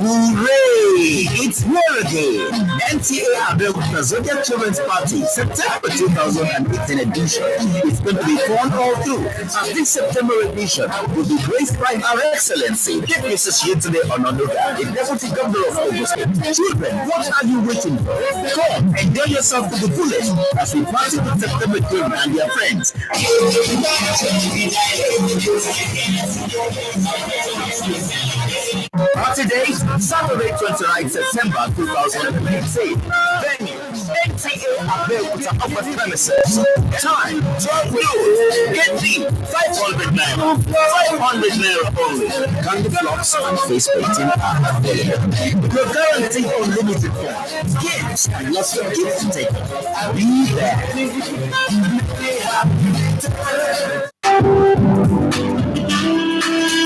Hooray! It's here again! Nta Abeokuta Children's Party, September 2018 edition. It's going to be fun all through. As this September edition will be graced by Her Excellency, Chief Mrs. Yetunde Onanuga, the Deputy Governor of Ogun State. Children, what are you waiting for? Come, enjoy yourself to the fullest as we party with September children and their friends. Party date, Saturday 29 September 2018. Venue, Nta Abeokuta Upper Premises. Time, 12 noon. Get the 500 naira. 500 naira only. Candy floss and face painting are available. You're guaranteed unlimited fun. Games and lots of gifts to take. Be there.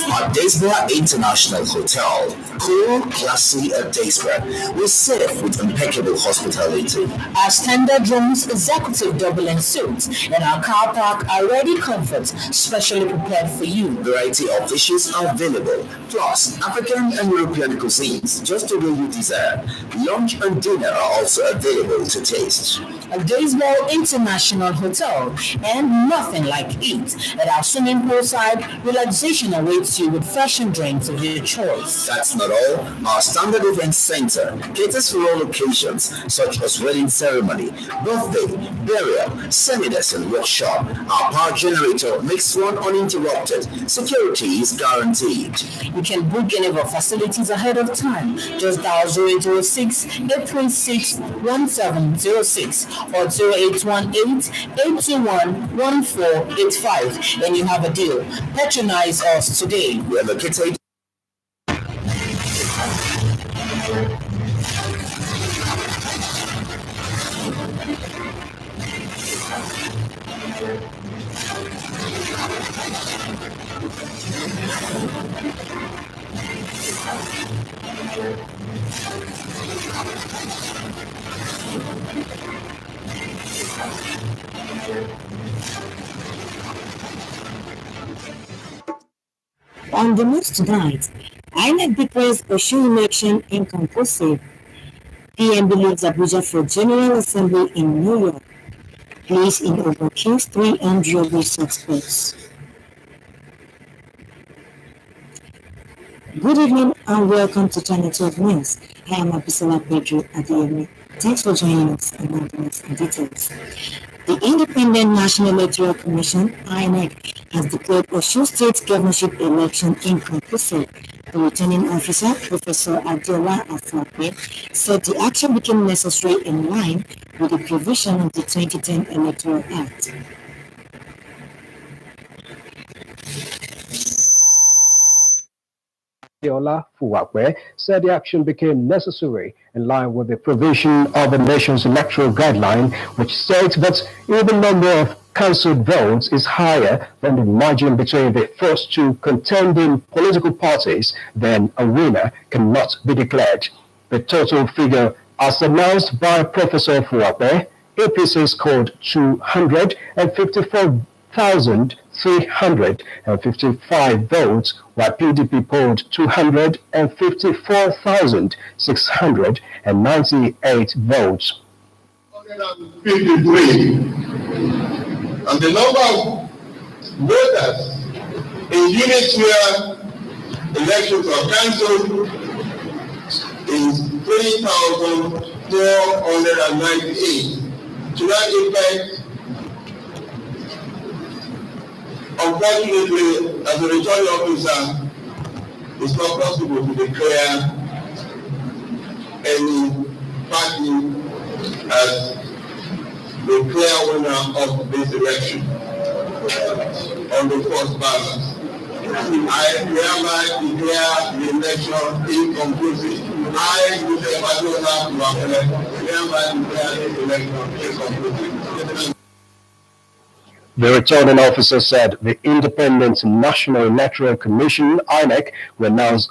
At Daysborough International Hotel, cool, classy at Daysborough, we're safe with impeccable hospitality. Our standard rooms, executive double and suites, and our car park are ready comforts, specially prepared for you. Variety of dishes are available, plus African and European cuisines, just the way you desire. Lunch and dinner are also available to taste. At Daysborough International Hotel, and nothing like it. At our swimming pool side, relaxation awaits you with fashion drinks of your choice. That's not all. Our standard event center caters for all occasions such as wedding ceremony, birthday, burial, seminars and workshop. Our power generator makes one uninterrupted. Security is guaranteed. You can book any of our facilities ahead of time. Just dial 0806-836-1706 or 0818-821-1485 and you have a deal. Patronize us today. We are located on the news tonight. INEC declares Osun election inconclusive. PM believes Abuja for General Assembly in New York. Police in Ogun kills 3 armed robbery suspects. Good evening and welcome to Channel 12 News. I am Abisola Pedro Adeyemi. Thanks for joining us and the details. The Independent National Electoral Commission, INEC, has declared Osun State governorship election inconclusive. The returning officer, Professor Adeola Afuape, said the action became necessary in line with the provision of the 2010 Electoral Act. Adeola Afuape said the action became necessary in line with the provision of the nation's electoral guideline, which states that if the number of cancelled votes is higher than the margin between the first two contending political parties, then a winner cannot be declared. The total figure, as announced by Professor Afuape, APC scored 254,355 votes, while PDP polled 254,698 votes. 153. And the number of voters in units where elections are cancelled is 3,498. To that effect, unfortunately, as a returning officer, it's not possible to declare any party as the clear winner of this election on the first ballot. I hereby declare the election inconclusive. I, Mr. Adeola Afuape, hereby declare this election inconclusive. The returning officer said the Independent National Electoral Commission, INEC, will announce.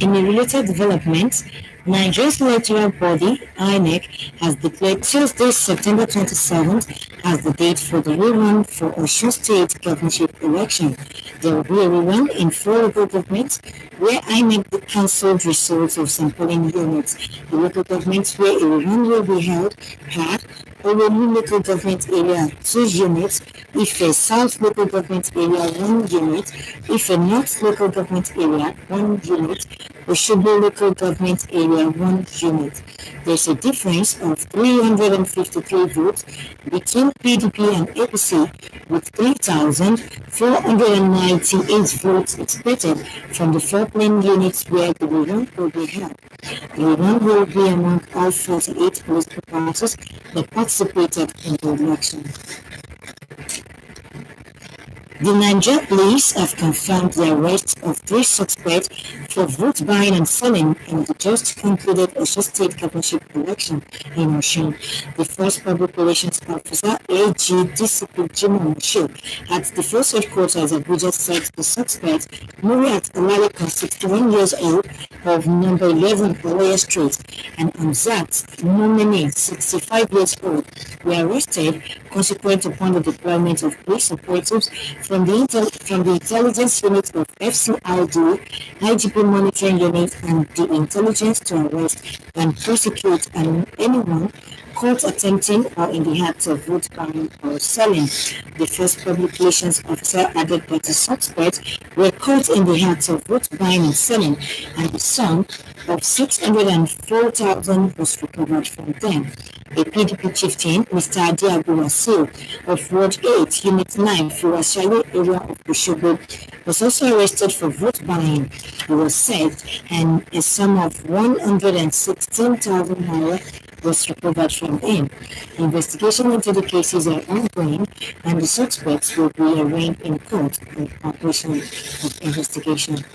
In a related development, Nigeria's electoral body, INEC, has declared Tuesday, September 27th as the date for the rerun for Osun State governorship election. There will be a rerun in 4 local governments where INEC cancelled results of some polling units. The local governments where a rerun will be held had Ololu local government area 2 units, Ife South local government area 1 unit, Ife North local government area 1 unit, Osogbo local government area 1 unit. There's a difference of 353 votes between PDP and APC, with 3,498 votes expected from the 4 polling units where the rerun will be held. The rerun will be among all 48 political parties that participated in the election. The Nigeria police have confirmed the arrest of 3 suspects for vote buying and selling in the just concluded Osun State governorship election in Osun. The first public relations officer, AG DCP Jimoh Moshe, at the first headquarters of Abuja said the suspect, Muriat Olaleka, 61 years old, of number 11 Oloye Street, and Amzat Momene, 65 years old, were arrested consequent upon the deployment of police operatives from the intelligence unit of FCID, IGP monitoring unit, and the intelligence to arrest and prosecute anyone caught attempting or in the act of vote buying or selling. The first public relations officer added that the suspects were caught in the act of vote buying and selling, and the sum of 604,000 was recovered from them. A PDP chieftain, Mr. Adiago Wasil, of Ward 8, Unit 9, Fiwashaye area of Osogbo, was also arrested for vote buying. He was served, and a sum of 116,000 naira was recovered from him. Investigation into the cases are ongoing, and the suspects will be arraigned in court on operation of investigation.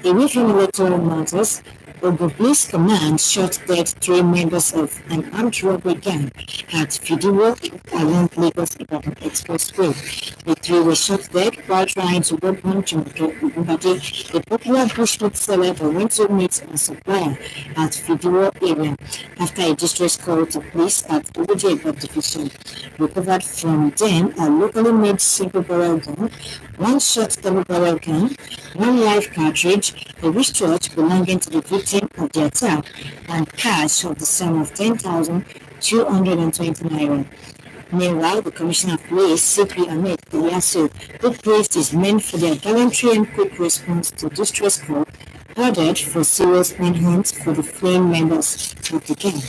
Away from electoral matters, Ogun Police Command shot dead 3 members of an armed robbery gang at Fidiwo along Lagos-Ibadan Expressway. The 3 were shot dead while trying to rob one Jumoke Ogunbade, a popular bushmeat seller for rental meat and supplier at Fidiwo area, after a distress call to police at Ogudiegba Division. Recovered from them a locally made single-barrel gun, 1 shot double-barrel gun, 1 live cartridge, a wristwatch belonging to the victim of the attack, and cash of the sum of 10,220 naira. Meanwhile, the Commissioner of Police, CP Ahmed Ilyasu, who praised his men for their gallantry and quick response to distress call, ordered for serious manhunt for the fleeing members of the gang.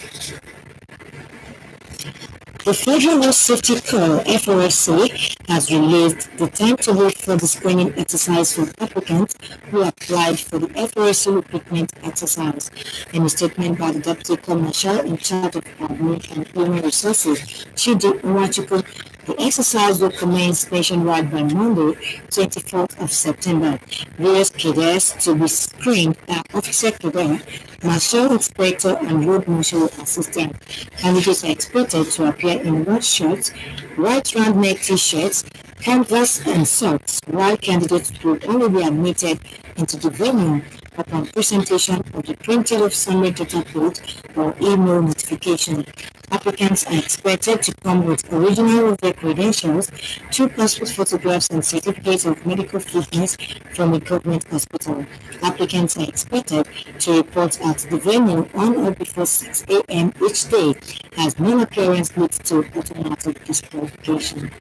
The Federal Road Safety Corps (FRSC) has released the timetable for the screening exercise for applicants who applied for the FRSC recruitment exercise. In a statement by the Deputy Corps Marshal in charge of Admin and Human Resources, Chidi Nwachukwu, the exercise will commence nationwide by Monday, 24th of September. Various cadets to be screened are Officer Cadet, Marshal Inspector, and Road Marshal Assistant. Candidates are expected to appear in white shirts, white round neck t-shirts, canvas, and socks, while candidates will only be admitted into the venue upon presentation of the printed of summary data code or email notification. Applicants are expected to come with original of their credentials, 2 passport photographs, and certificates of medical fitness from a government hospital. Applicants are expected to report at the venue on or before 6 a.m. each day, as non-appearance leads to automatic disqualification.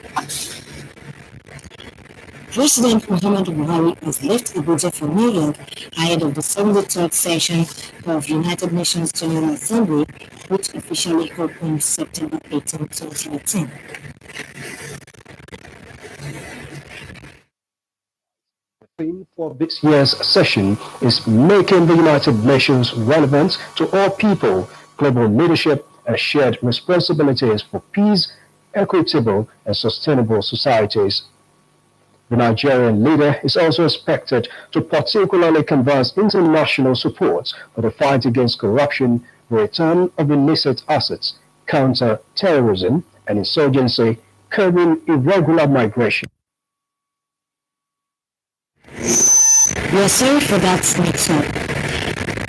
President Muhammadu Buhari has left Abuja for New York ahead of the 73rd session of United Nations General Assembly, which officially opened September 18, 2018. The theme for this year's session is Making the United Nations Relevant to All People, Global Leadership and Shared Responsibilities for Peace, Equitable and Sustainable Societies. The Nigerian leader is also expected to particularly canvass international support for the fight against corruption, the return of illicit assets, counter-terrorism and insurgency, curbing irregular migration. We are sorry for that mix-up.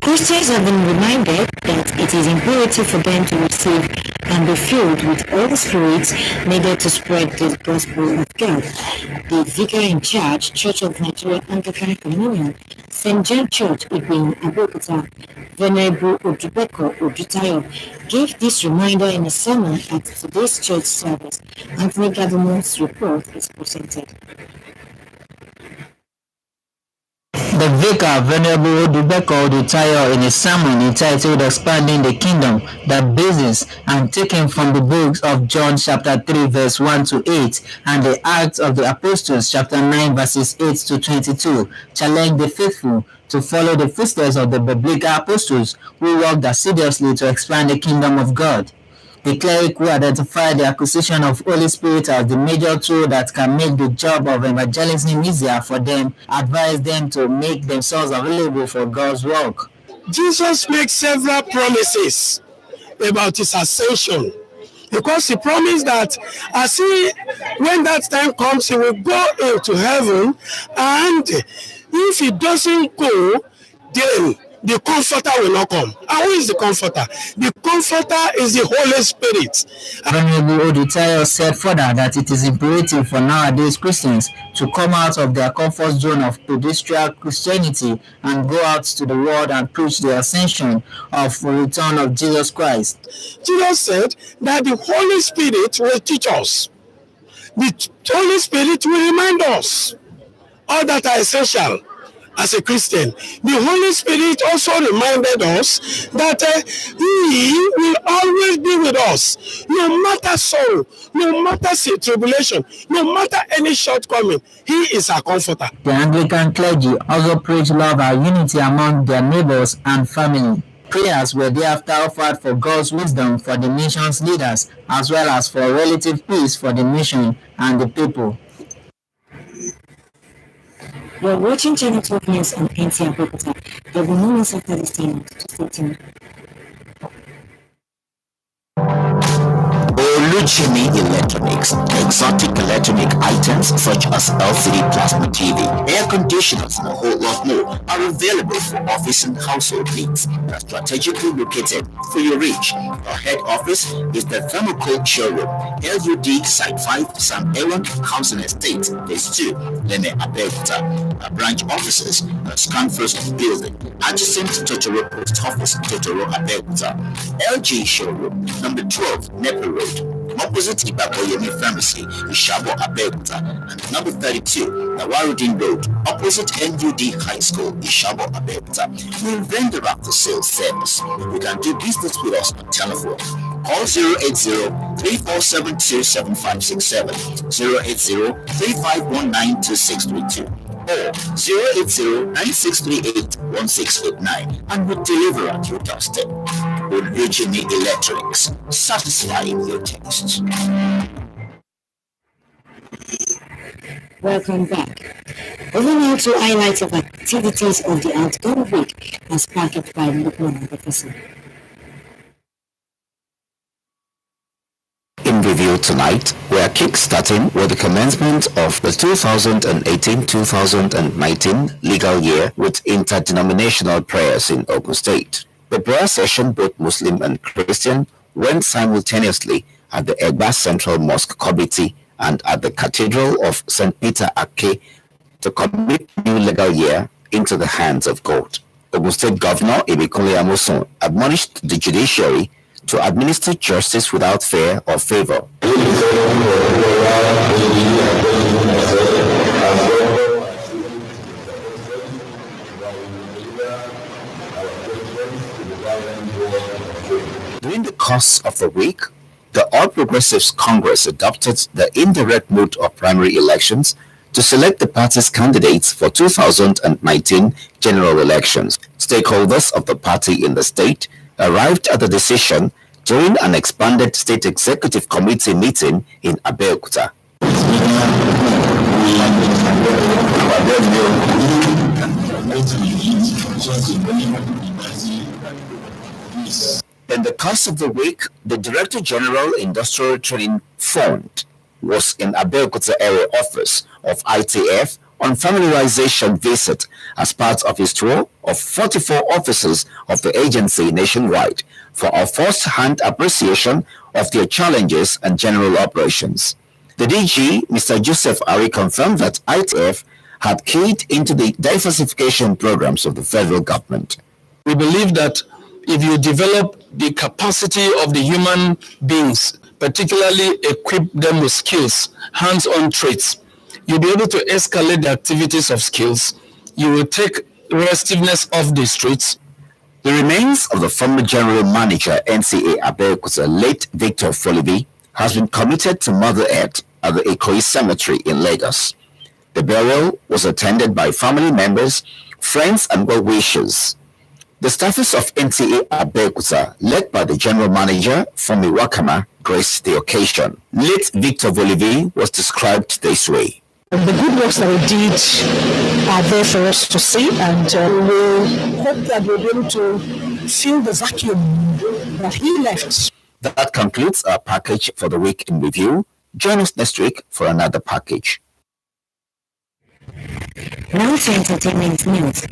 Christians have been reminded that it is imperative for them to receive and be filled with all the spirits needed to spread the gospel of God. The vicar in charge, Church of Nigeria Anglican Communion, St. John Church, Nta Abeokuta, Venerable Odubeko Odutayo, gave this reminder in a sermon at today's church service. Anthony Gadumo's report is presented. The vicar, Venerable Odubeko Odutayo, in a sermon entitled Expanding the Kingdom, that basis and taken from the books of John chapter 3 verse 1 to 8 and the Acts of the Apostles chapter 9 verses 8 to 22, challenged the faithful to follow the footsteps of the biblical apostles who worked assiduously to expand the kingdom of God. The cleric who identified the acquisition of Holy Spirit as the major tool that can make the job of evangelism easier for them advised them to make themselves available for God's work. Jesus makes several promises about his ascension, because he promised that when that time comes, he will go into heaven, and if he doesn't go, then the Comforter will not come. And who is the Comforter? The Comforter is the Holy Spirit. Venerable Odutayo said further that it is imperative for nowadays Christians to come out of their comfort zone of pedestrian Christianity and go out to the world and preach the ascension of the return of Jesus Christ. Jesus said that the Holy Spirit will teach us. The Holy Spirit will remind us all that are essential as a Christian. The Holy Spirit also reminded us that he will always be with us, no matter sorrow, no matter tribulation, no matter any shortcoming. He is our comforter. The Anglican clergy also preached love and unity among their neighbors and family. Prayers were thereafter offered for God's wisdom for the nation's leaders, as well as for relative peace for the nation and the people. You're watching Channel 12 News on Nta Abeokuta. There will be moments after this time to stay tuned. Oluchimi Electronics, exotic electronic items such as LCD plasma TV, air conditioners, and a whole lot more are available for office and household needs and are strategically located for your reach. Our head office is the Thermocold Showroom, LUD Site 5, Sam Aaron Housing Estate, Phase 2, Nta Abeokuta. Our branch offices are Scanfirst Building, adjacent to Totoro Post Office, Totoro Abeokuta. LG Showroom, number 12, Nepa Road, opposite Ibaboyemi Pharmacy, Ishabo Abeokuta, and number 32, Nawarudin Road, opposite NUD High School, Ishabo Abeokuta. We render after sales service. You can do business with us on telephone. Call 080-3472-7567, 080-3519-2632, or 080-9638-1689, and we deliver at your doorstep. Oluchimi Electronics, satisfying your taste. Welcome back. Over now to highlights of activities of the outgoing week as packaged by Lukman Professor. In review tonight, we are kick-starting with the commencement of the 2018-2019 legal year with interdenominational prayers in Ogun State. The prayer session, both Muslim and Christian, went simultaneously at the Egba Central Mosque Committee and at the Cathedral of St. Peter Ake to commit the new legal year into the hands of God. Ogun State Governor Ibikunle Amosun admonished the judiciary to administer justice without fear or favor. During the course of the week, the All Progressives Congress adopted the indirect mode of primary elections to select the party's candidates for 2019 general elections. Stakeholders of the party in the state arrived at the decision during an expanded state executive committee meeting in Abeokuta. In the course of the week, the Director General Industrial Training Fund was in Abeokuta area office of ITF on familiarization visit as part of his tour of 44 offices of the agency nationwide for a first-hand appreciation of their challenges and general operations. The DG, Mr. Joseph Ari, confirmed that ITF had keyed into the diversification programs of the federal government. We believe that if you develop the capacity of the human beings, particularly equip them with skills, hands-on traits, you'll be able to escalate the activities of skills. You will take restiveness off the streets. The remains of the former General Manager Nta Abeokuta, late Victor Folibi, has been committed to Mother Earth at the Ikoyi Cemetery in Lagos. The burial was attended by family members, friends, and well-wishers. The staffers of Nta Abeokuta, led by the General Manager Fumi Wakama, graced the occasion. Late Victor Folibi was described this way. The good works that we did are there for us to see, and we hope that we'll be able to fill the vacuum that he left. That concludes our package for the week in review. Join us next week for another package. Now to entertainment news.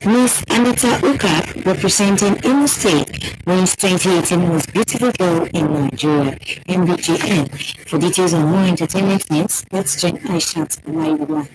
Miss Nta Abeokuta, representing Imo State, wins 2018 Most Beautiful Girl in Nigeria, MBGN. For details on more entertainment news, let's join Aishat Olaiwola.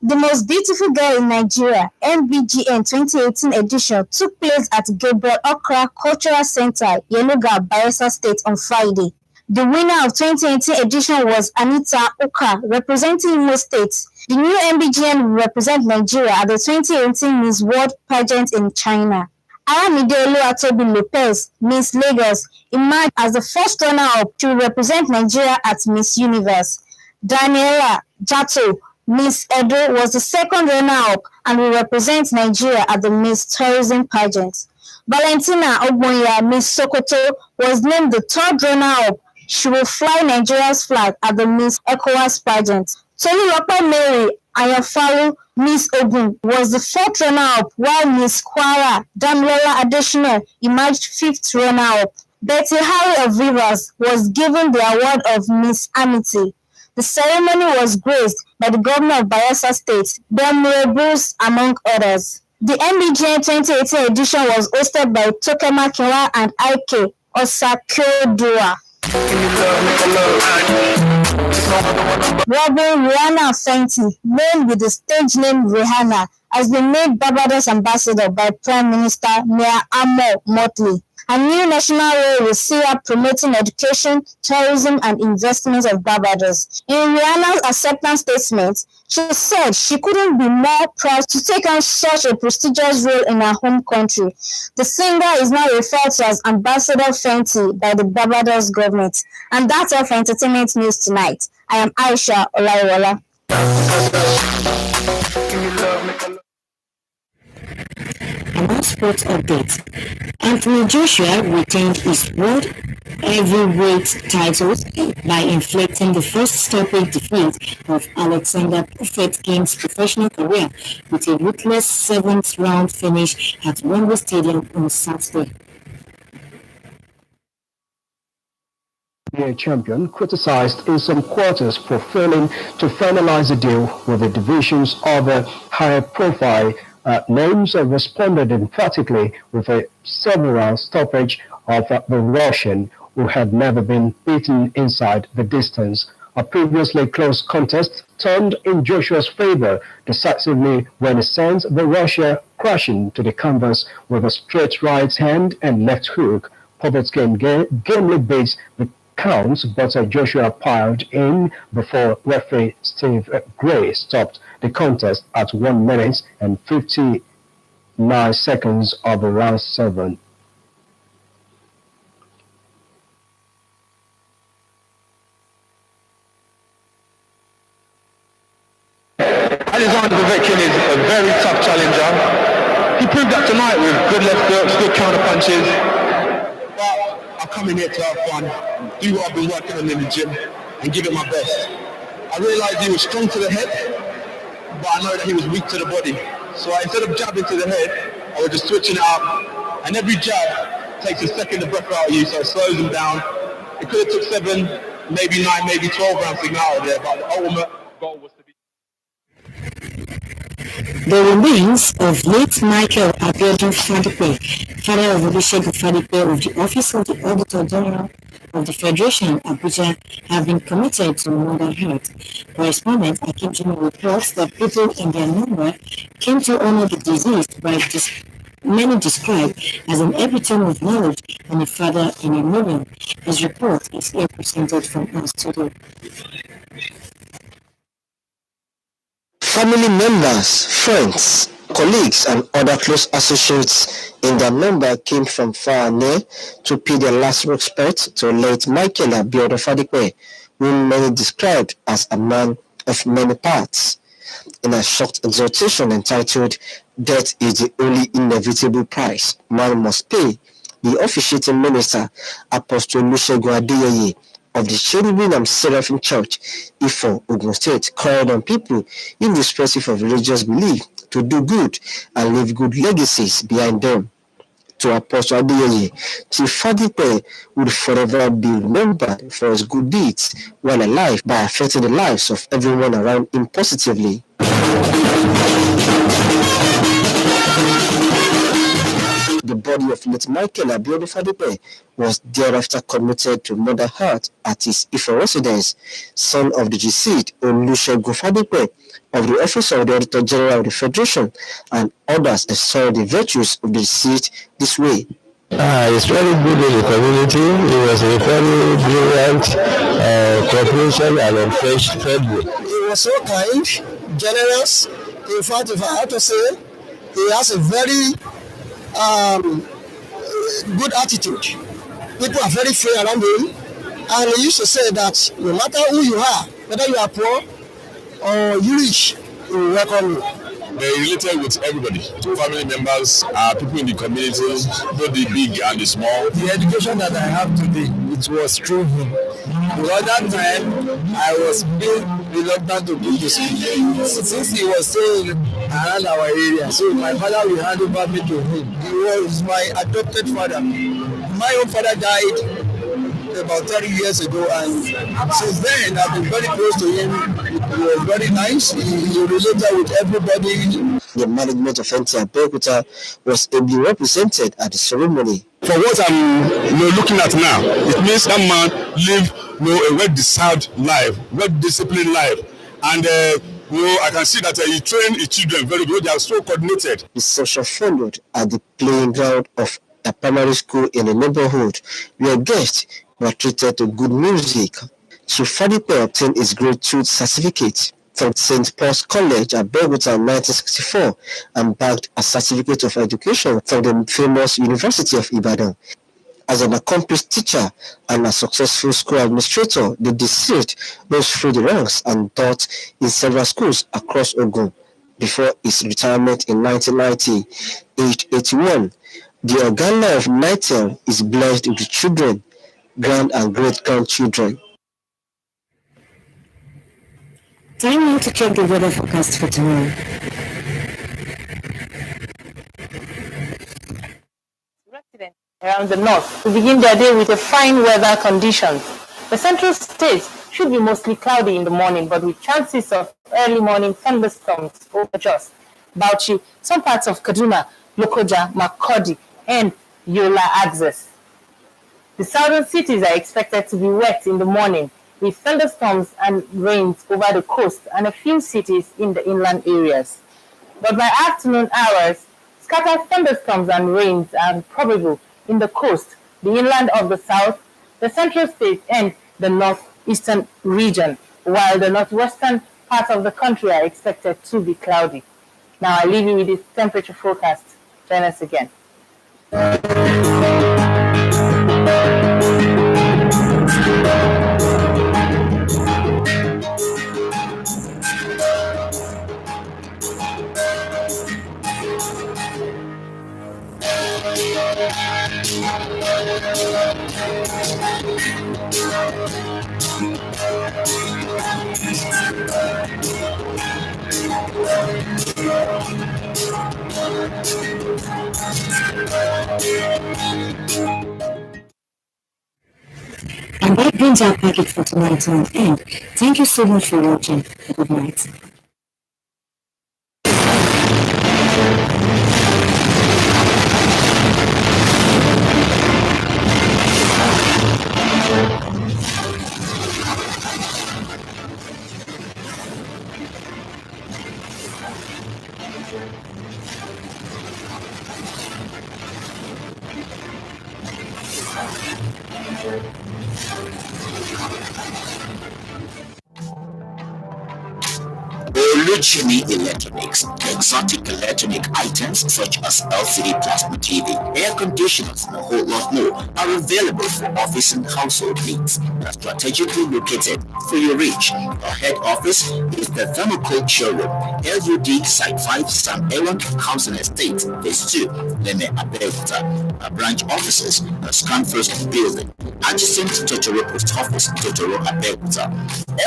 The Most Beautiful Girl in Nigeria, MBGN 2018 edition, took place at Gabriel Okra Cultural Center, Yeluga, Bayelsa State on Friday. The winner of 2018 edition was Nta Abeokuta, representing Imo State. The new MBGN will represent Nigeria at the 2018 Miss World pageant in China. Aramide Oluwatobi Lopez, Miss Lagos, emerged as the first runner-up to represent Nigeria at Miss Universe. Daniela Jato, Miss Edo, was the second runner-up and will represent Nigeria at the Miss Tourism pageant. Valentina Ogbonya, Miss Sokoto, was named the third runner-up. She will fly Nigeria's flag at the Miss ECOWAS pageant. Tolulope Mary Ayafalu, Miss Ogun, was the fourth runner-up, while Miss Kwara Damilola Adesina emerged fifth runner-up. Betty Harry of Rivers was given the award of Miss Amity. The ceremony was graced by the governor of Bayelsa State, Demure Bruce, among others. The MBGN 2018 edition was hosted by Tokema Kinwa and Ike Osakiodua. Robin Rihanna Fenty, known with the stage name Rihanna, has been made Barbados ambassador by Prime Minister Mia Amo Motley. A new national role will see her promoting education, tourism, and investments of Barbados. In Rihanna's acceptance statement, she said she couldn't be more proud to take on such a prestigious role in her home country. The singer is now referred to as Ambassador Fenty by the Barbados government. And that's all for entertainment news tonight. I am Aisha Olaiwola. Another sports update. Anthony Joshua retained his world heavyweight titles by inflicting the first stoppage defeat of Alexander Povetking's professional career with a ruthless 7th-round finish at Wembley Stadium on Saturday. The champion criticized in some quarters for failing to finalize a deal with the division's other higher-profile names responded emphatically with a 7-round stoppage of the Russian, who had never been beaten inside the distance. A previously close contest turned in Joshua's favor decisively when he sent the Russia crashing to the canvas with a straight right hand and left hook. Povetkin gamely beat the counts, but Joshua piled in before referee Steve Gray stopped the contest at 1 minute and 59 seconds of round 7. Alexander Povetkin is a very tough challenger. He proved that tonight with good left hooks, good counter punches. But I've come in here to have fun, do what I've been working on in the gym, and give it my best. I realised he was strong to the head, but I know that he was weak to the body. So instead of jabbing to the head, I was just switching it up, and every jab takes a second the breath out of you, so it slows them down. It could have took 7, maybe 9, maybe 12 rounds to get out of there, but the ultimate goal was to be. The remains of late Michael Abeokuta Fadipe, father of Olusegun Fadipe of the Office of the Auditor General of the Federation, Abuja, have been committed to Mother Earth. Correspondent Akim Jimmy reports that people in their number came to honor the deceased by many described as an epitome of knowledge and a father in a million. His report is here presented from our studio. Family members, friends, colleagues, and other close associates in their number came from far and near to pay their last respects to late Michael Abeokuta Fadipe, whom many described as a man of many parts. In a short exhortation entitled "Death is the only inevitable price man must pay," the officiating minister, Apostle Olusegun Adeyeye of the Cherubim and Seraphim Church, Ifo, Ogun State, called on people, irrespective of religious belief, to do good and leave good legacies behind them. To Apostle Adeyeye, Chief Fadipe would forever be remembered for his good deeds while alive by affecting the lives of everyone around him positively. The body of late Michael Abeokuta Fadipe was thereafter committed to Mother Earth at his Ifo residence. Son of the deceased, Olusegun Fadipe, of the Office of the Auditor General of the Federation, and others saw the virtues of the deceased this way. It's very good in the community. He was a very brilliant cooperation and unfetched friendly. He was so kind, generous. In fact, if I have to say, he has a very good attitude. People are very free around him, and he used to say that no matter who you are, whether you are poor or you rich, he will welcome you. They related with everybody, family members, people in the community, both the big and the small. The education that I have today, it was through him. Because that time, I was being reluctant to go to school. Since he was still around our area, so my father will hand over me to him. He was my adopted father. My own father died about 30 years ago, and since then I've been very close to him. He was very nice. He related with everybody. The management of Nta Abeokuta was ably represented at the ceremony. For what I'm looking at now, it means that man lived a well-deserved life, well-disciplined life, and I can see that he trained his children very good. They are so coordinated. The session followed at the playing ground of a primary school in the neighborhood, where guests were treated to good music. Chief Fadipe obtained his grade 2 certificate from St. Paul's College at Abeokuta in 1964 and bagged a certificate of education from the famous University of Ibadan. As an accomplished teacher and a successful school administrator, the deceased rose through the ranks and taught in several schools across Ogun before his retirement in 1990. Aged 81, the Organa of Nitel is blessed with children, grand and great-grandchildren. Time now to check the weather forecast for tomorrow. Residents around the north to begin their day with a fine weather conditions. The central states should be mostly cloudy in the morning, but with chances of early morning thunderstorms over Jos, Bauchi, some parts of Kaduna, Lokoja, Makurdi, and Yola axis. The southern cities are expected to be wet in the morning, with thunderstorms and rains over the coast and a few cities in the inland areas. But by afternoon hours, scattered thunderstorms and rains are probable in the coast, the inland of the south, the central states, and the northeastern region, while the northwestern parts of the country are expected to be cloudy. Now I leave you with this temperature forecast. Join us again. And that brings our package for tonight to an end. Thank you so much for watching. Good night. Jimmy Electronics, exotic electronic items such as LCD plasma TV, air conditioners, and a whole lot more are available for office and household needs and are strategically located for your reach. Our head office is the Thermocold Showroom, LUD Site 5, Sam Aaron Housing Estate, Phase 2, Nta Abeokuta. Our branch offices are Scanfirst Building, adjacent to Totoro Post Office, Totoro Abeokuta.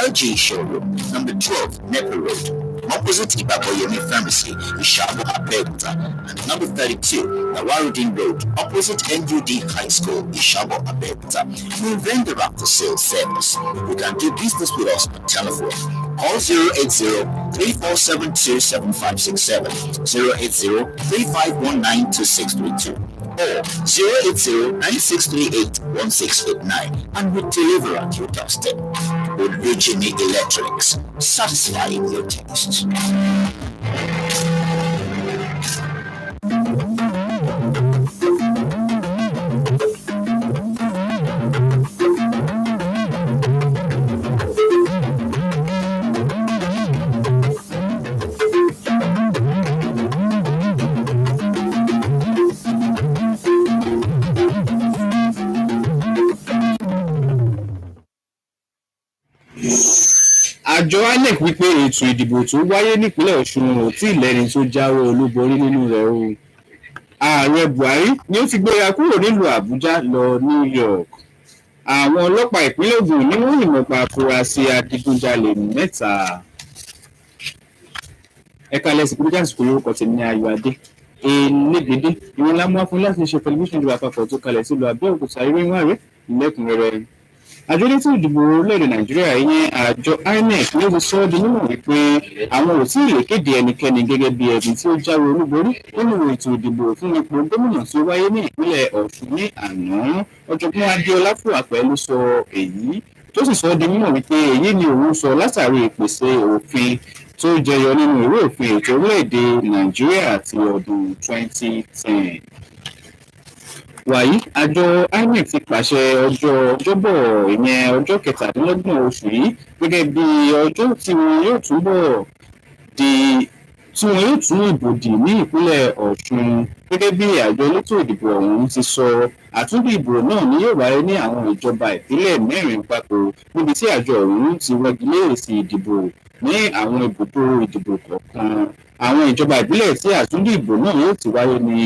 LG Showroom, number 12, Nepa Road, opposite Ibaboyemi Pharmacy, Ishabo Abeokuta, and number 32, Nawarudin Road, opposite NUD High School, Ishabo Abeokuta. We render after sales service. You can do business with us on telephone. Call 080-3472-7567, 080-3519-2632, or 080-9638-1689, and we deliver at your doorstep. With Jimmy Electronics, satisfying your taste. Àjọ INEC wípé ètò ìdìbò tó wáyé nípínlẹ̀ Ọ̀ṣun ò tí ì lẹ́ni tó jáwé olúborí nínú rẹ̀ o. Ààrẹ Buhari ni ó ti gbéra kúrò nílùú Àbújá lọ New York. Àwọn ọlọ́pàá ìpínlẹ̀ Ògùn ni wọ́n yìnbọn pa afurasí adigunjalè mẹ́ta. Ẹ̀ka lẹ́sìn kúrújà àsìkò lórúkọ tèmi ní Ayọ̀adé Elégédé ìwọ̀n lámú fún láti ṣe tẹlifíṣàn ìjọba àpapọ̀ tó kalẹ̀ sílùú Abẹ́òkúta ìròyìn wáyé lẹ́kùnrẹ́rẹ́. Àjọ elétò ìdìbò orílẹ̀-èdè Nàìjíríà ìyẹn àjọ INEC ló ti sọ ọ́ di mímọ̀ wípé àwọn ò tí ì lè kéde ẹnikẹ́ni gẹ́gẹ́ bí ẹni tí ó jáwé olúborí nínú ètò ìdìbò fún ipò gómìnà tí ó wáyé ní ìpínlẹ̀ Ọ̀ṣun ní àná. Ọ̀jọ̀gbọ́n Adéọlá Fúràpẹ́ ló sọ èyí tó sì sọ ọ́ di mímọ̀ wípé èyí ni òun sọ látàrí ìpèsè òfin tó jẹyọ nínú ìwé òfin ètò orílẹ̀-èdè Nàìjíríà ti ọdún 2010. Wàyí àjọ INEC ti pàṣẹ ọjọ́bọ̀ ìyẹn ọjọ́ 17 oṣù yìí gẹ́gẹ́ bí ọjọ́ tí wọn yóò tún ìbò dì ní ìpínlẹ̀ Ọ̀ṣun. Gẹ́gẹ́ bí àjọ elétò ìdìbò ọ̀hún ti sọ, àtúndì ìbò náà ni yóò wáyé ní àwọn ìjọba ìpínlẹ̀ 4 papọ̀ níbi tí àjọ ọ̀hún ti wọ́gilé èsì ìdìbò ní àwọn ibùdó ìdìbò kọ̀ọ̀kan. Àwọn ìjọba ìbílẹ̀ tí àtúndì ìbò náà yóò ti wáyé ní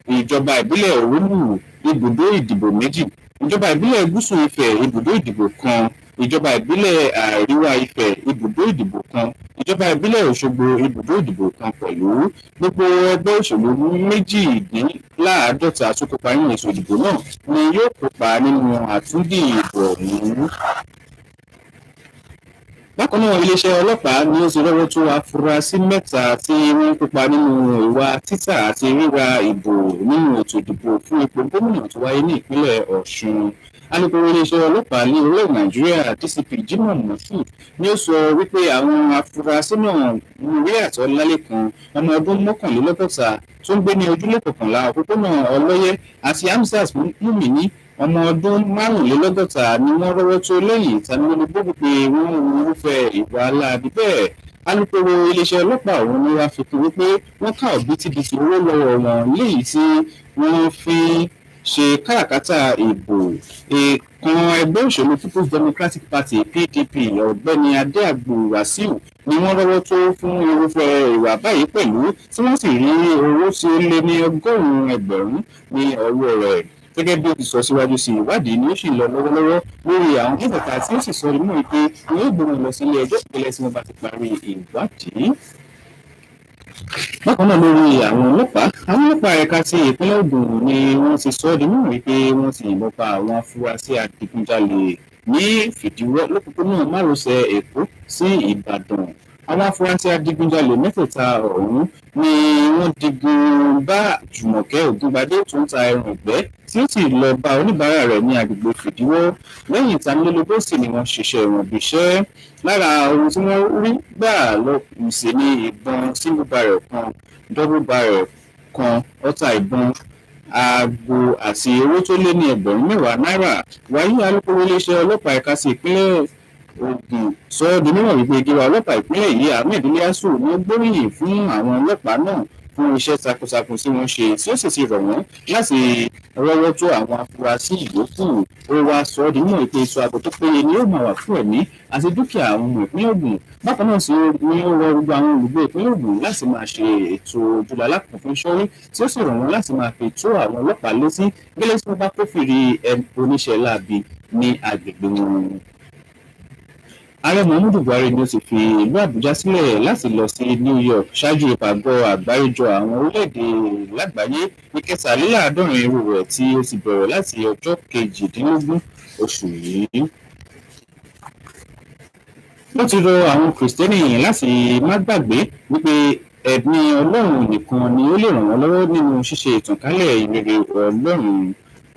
ìjọba ìbílẹ̀ Òwúlù ibùdó ìdìbò 2, ìjọba ìbílẹ̀ Gúúsù Ifẹ̀ ibùdó ìdìbò 1, ìjọba ìbílẹ̀ Àríwá Ifẹ̀ ibùdó ìdìbò 1, ìjọba ìbílẹ̀ Òṣogbo ibùdó ìdìbò 1 pẹ̀lú. Gbogbo ẹgbẹ́ òṣèlú 52 tó kópa nínú ètò ìdìbò náà ni yóò kópa nínú àtúndì ìbò ọ̀hún. Bákan náà, iléeṣẹ́ ọlọ́pàá ni ó ti rọ́wọ́ tó afurasí 3 tí wọ́n kópa nínú ìwà títà àti ríra ìbò nínú ètò ìdìbò fún ipò gómìnà tó wáyé ní ìpínlẹ̀ Ọ̀ṣun. Alukoro iléeṣẹ́ ọlọ́pàá ní orílẹ̀ Nàìjíríà DCP Jimoh Moshood ni ó sọ wípé àwọn afurasí náà Nuriat Ọlálékan ọmọ ọdún 61 tó ń gbé ní ojúlé 11 òpópónà Ọlọ́yẹ àti Hamzat Mumini ọmọ ọdún 65 ni wọ́n rọ́wọ́ tó lẹ́yìn ìtanilólobó pé wọ́n ń irúfẹ́ ìwà aláàbí bẹ́ẹ̀. Alukoro iléeṣẹ́ ọlọ́pàá ọ̀hún ni wàá fi kún wípé wọ́n ká òbítíbitì owó lọ́wọ́ wọn léyìí tí wọ́n fi ṣe káràkátà ìbò. Ìkan ẹgbẹ́ òṣèlú People's Democratic Party PDP ọ̀gbẹ́ni Adéàgbò Wàsíù ni wọ́n rọ́wọ́ tó fún irúfẹ́ ìwà báyìí pẹ̀lú tí wọ́n sì rí owó tí ó lé ní 100,000 ẹgbẹ̀rún ní ọwọ́ rẹ̀. Gẹ́gẹ́ bí ó ti sọ síwájú sí ìwádìí ni ó sì lọ lọ́wọ́lọ́wọ́ lórí àwọn mẹ́tẹ̀ẹ̀ta tí ó sì sọ nínú pé ni yóò gbé wọn lọ sí ilé ẹjọ́ ìpínlẹ̀ tí wọ́n bá ti parí ìwádìí. bákan náà lórí àwọn ọlọ́pàá ẹ̀ka ti ìpínlẹ̀ Ògùn ni wọ́n ti sọ ọ́ di mímọ̀ wípé wọ́n ti yìnbọn pa àwọn afurasí adigunjalè ní fìdíwọ́ lópòpónà márosẹ̀ Èkó sí Ìbàdàn. Àwọn afurasí adigunjalè mẹ́tẹ̀ẹ̀ta ọ̀hún ni wọ́n digun bá Jùmọ̀kẹ́ Ògúngbadé tó ń ta ẹran ìgbẹ́ tí ó sì lọ bá oníbàárà rẹ̀ ní agbègbè fìdíwọ́. Lẹ́yìn ìtanilólobó sì ni wọ́n ṣiṣẹ́ wọn bí iṣẹ́. Lára ohun tí wọ́n rí gbà lọ sí ní ìbọn single barrel kan, double barrel kan, ọta ìbọn, aago àti owó tó lé ní ẹgbẹ̀rún 10 náírà. Wàyí alukoro iléeṣẹ́ ọlọ́pàá ẹ̀ka sí ìpínlẹ̀ Ògùn sọ ọ́ di mímọ̀ wípé gíwá ọlọ́pàá ìpínlẹ̀ yìí Ahmed Ilyasu ní gbóríyìn fún àwọn ọlọ́pàá náà fún iṣẹ́ takuntakun tí wọ́n ṣe tí ó sì ti rọ̀ wọ́n láti rọ́wọ́ tó àwọn afurasí ìyókù. Ó wá sọ ọ́ di mímọ̀ wípé ètò ààbò tó péye ni ó máa wà fún ẹ̀mí àti dúkìá àwọn ọmọ ìpínlẹ̀ Ògùn. Bákan náà sì ni ó rọ gbogbo àwọn olùgbé ìpínlẹ̀ Ògùn láti máa ṣe ètò ojúlọ alákùnfin sọ́rí tí ó sì rọ̀ wọ́n láti máa fi tó àwọn ọlọ́pàá létí gẹ́lẹ́ tí wọ́n bá kófìrí oníṣẹ́ láabi ní agbègbè wọn. Ààrẹ Muhammadu Buhari ni ó ti fi ìlú Àbújá sílẹ̀ láti lọ sí New York ṣáájú ìpàgọ́ àgbáríjọ àwọn orílẹ̀-èdè lágbàáyé ní 47 irú rẹ̀ tí ó ti bẹ̀rẹ̀ láti ọjọ́ 18 oṣù yìí. Ó ti rọ àwọn Kìrìsìtẹ́nì láti má gbàgbé wípé ẹ̀mí Ọlọ́run nìkan ni ó lè ràn wọ́n lọ́wọ́ nínú ṣíṣe ìtànkálẹ̀ ìrere Ọlọ́run.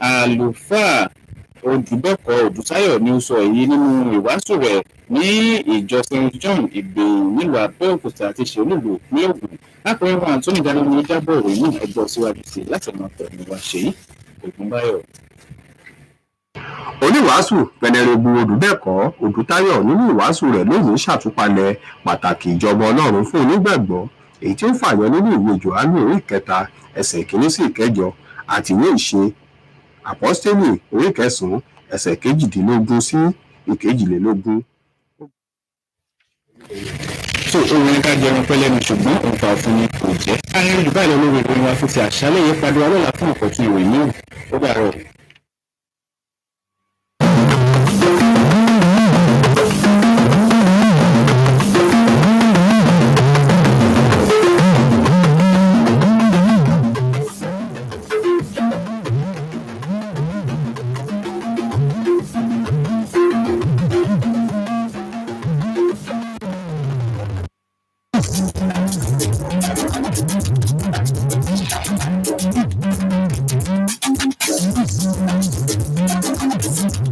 Àlùfáà Odùbẹ́kọ̀ Òdùtáyọ̀ ni ó sọ èyí nínú ìwàásù rẹ̀ ní ìjọ St. John Ìgbèyìn nílùú Abẹ́òkúta àti ṣèlúlù ìpínlẹ̀ Ògùn. Lápẹ̀rẹ̀ wọn Anthony Daniel ní jábọ̀ ìròyìn ẹgbọ́ síwájú sí láti máa tẹ̀lé wa ṣèyí Ògúnbáyọ̀. Oníwàásù Venerable Odùbẹ́kọ̀ Òdùtáyọ̀ nínú ìwàásù rẹ̀ lónìí ṣàtúpalẹ̀ pàtàkì ìjọba Ọlọ́run fún onígbàgbọ́ èyí tí ó fàyọ nínú ìwé Jòhánù orí 3 ẹsẹ̀ 1 sí 8 àti ìwé Ìṣe Àpọ́stélì orí 9 ẹsẹ̀ 12 sí 22. So òun ká jẹun pẹ́ lẹ́nu ṣùgbọ́n òǹkà òfin ni kò jẹ́. Arìnrìn jù báyìí lọ lórí ìròyìn wa fún ti àṣálẹ́ yìí padà wá lọ́la fún ọ̀pọ̀tún ìròyìn náà. Ó dàárọ̀. Thank you.